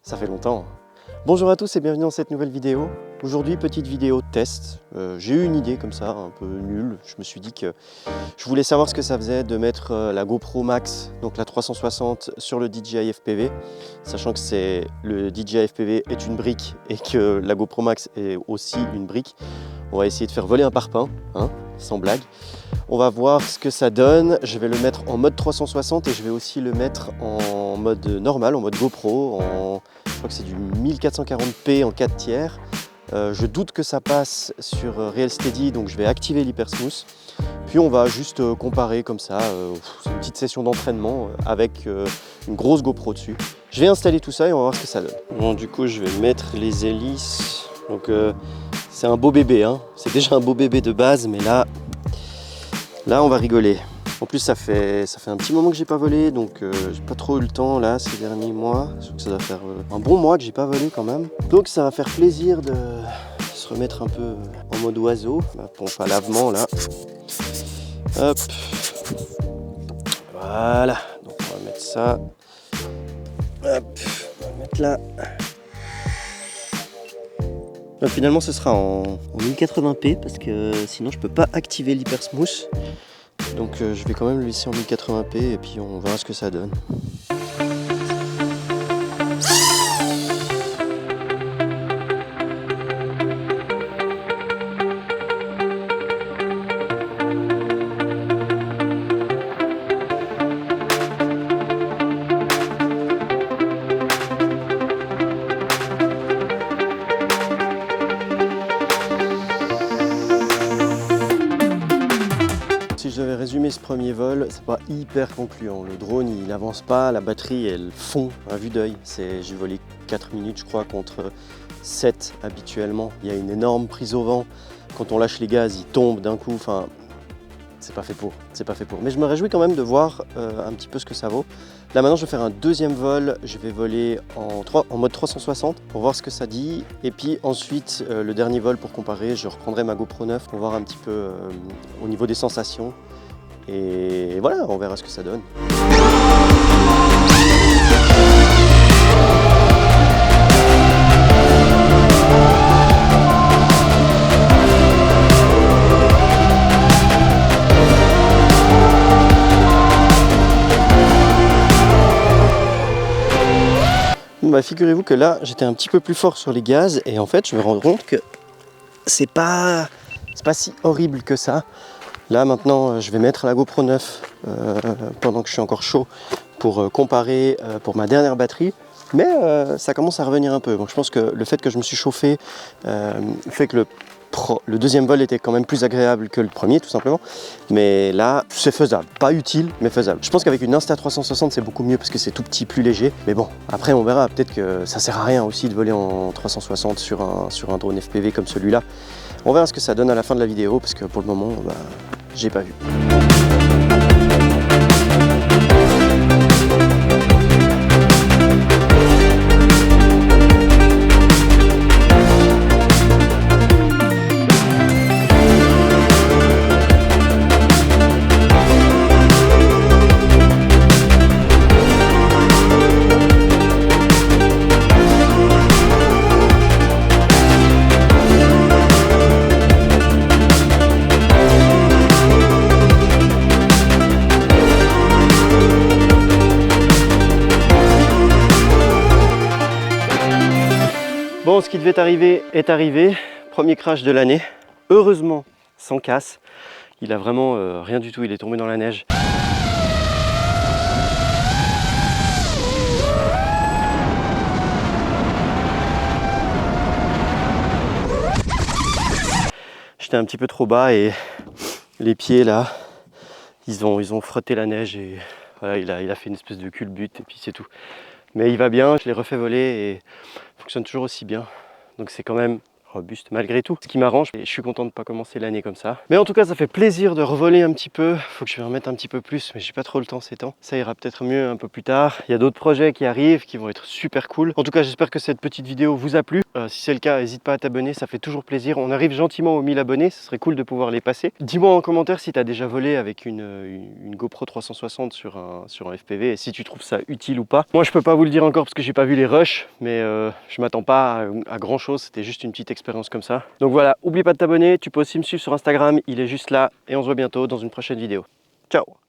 Ça fait longtemps. Bonjour à tous et bienvenue dans cette nouvelle vidéo. Aujourd'hui, petite vidéo test. J'ai eu une idée comme ça, un peu nulle. Je me suis dit que je voulais savoir ce que ça faisait de mettre la GoPro Max, donc la 360, sur le DJI FPV. Sachant que le DJI FPV est une brique et que la GoPro Max est aussi une brique. On va essayer de faire voler un parpaing, hein, sans blague. On va voir ce que ça donne. Je vais le mettre en mode 360 et je vais aussi le mettre en mode normal, en mode GoPro. Je crois que c'est du 1440p en 4 tiers. Je doute que ça passe sur Real Steady, donc je vais activer l'Hypersmooth. Puis on va juste comparer comme ça. C'est une petite session d'entraînement avec une grosse GoPro dessus. Je vais installer tout ça et on va voir ce que ça donne. Bon, du coup, je vais mettre les hélices. Donc c'est un beau bébé, hein. C'est déjà un beau bébé de base, mais là on va rigoler. En plus ça fait un petit moment que j'ai pas volé, donc j'ai pas trop eu le temps là ces derniers mois. Je trouve que ça doit faire un bon mois que j'ai pas volé quand même. Donc ça va faire plaisir de se remettre un peu en mode oiseau. Ma pompe à lavement là. Hop. Voilà. Donc on va mettre ça. Hop. On va mettre là. Donc finalement ce sera en 1080p parce que sinon je peux pas activer l'Hypersmooth. Donc je vais quand même le laisser en 1080p et puis on verra ce que ça donne. Si je devais résumer ce premier vol, c'est pas hyper concluant. Le drone il avance pas, la batterie elle fond à vue d'œil. J'ai volé 4 minutes je crois contre 7 habituellement. Il y a une énorme prise au vent. Quand on lâche les gaz, ils tombent d'un coup. Enfin, c'est pas fait pour. Mais je me réjouis quand même de voir un petit peu ce que ça vaut. Là maintenant je vais faire un deuxième vol. Je vais voler en mode 360 pour voir ce que ça dit. Et puis ensuite le dernier vol pour comparer, je reprendrai ma GoPro 9 pour voir un petit peu au niveau des sensations. Et voilà, on verra ce que ça donne. Bah, figurez-vous que là j'étais un petit peu plus fort sur les gaz et en fait je me rends compte que c'est pas si horrible que ça. Là maintenant je vais mettre la GoPro 9 pendant que je suis encore chaud pour comparer pour ma dernière batterie. Mais ça commence à revenir un peu. Donc je pense que le fait que je me suis chauffé fait que le deuxième vol était quand même plus agréable que le premier tout simplement. Mais là c'est faisable, pas utile mais faisable. Je pense qu'avec une Insta360 c'est beaucoup mieux parce que c'est tout petit, plus léger. Mais bon, après on verra, peut-être que ça sert à rien aussi de voler en 360 sur un drone FPV comme celui-là. On verra ce que ça donne à la fin de la vidéo parce que pour le moment bah, j'ai pas vu. Bon, ce qui devait arriver est arrivé. Premier crash de l'année. Heureusement, sans casse. Il a vraiment rien du tout, il est tombé dans la neige. J'étais un petit peu trop bas et les pieds là, ils ont frotté la neige et voilà, il a fait une espèce de culbute et puis c'est tout. Mais il va bien, je l'ai refait voler et il fonctionne toujours aussi bien. Donc c'est quand même robuste malgré tout. Ce qui m'arrange, et je suis content de ne pas commencer l'année comme ça. Mais en tout cas, ça fait plaisir de revoler un petit peu. Faut que je me remette un petit peu plus, mais j'ai pas trop le temps ces temps. Ça ira peut-être mieux un peu plus tard. Il y a d'autres projets qui arrivent, qui vont être super cool. En tout cas, j'espère que cette petite vidéo vous a plu. Si c'est le cas, n'hésite pas à t'abonner, ça fait toujours plaisir. On arrive gentiment aux 1000 abonnés, ce serait cool de pouvoir les passer. Dis-moi en commentaire si tu as déjà volé avec une GoPro 360 sur un FPV et si tu trouves ça utile ou pas. Moi, je peux pas vous le dire encore parce que j'ai pas vu les rushs, mais je m'attends pas à grand chose. C'était juste une petite expérience comme ça. Donc voilà, oublie pas de t'abonner. Tu peux aussi me suivre sur Instagram, il est juste là. Et on se voit bientôt dans une prochaine vidéo. Ciao!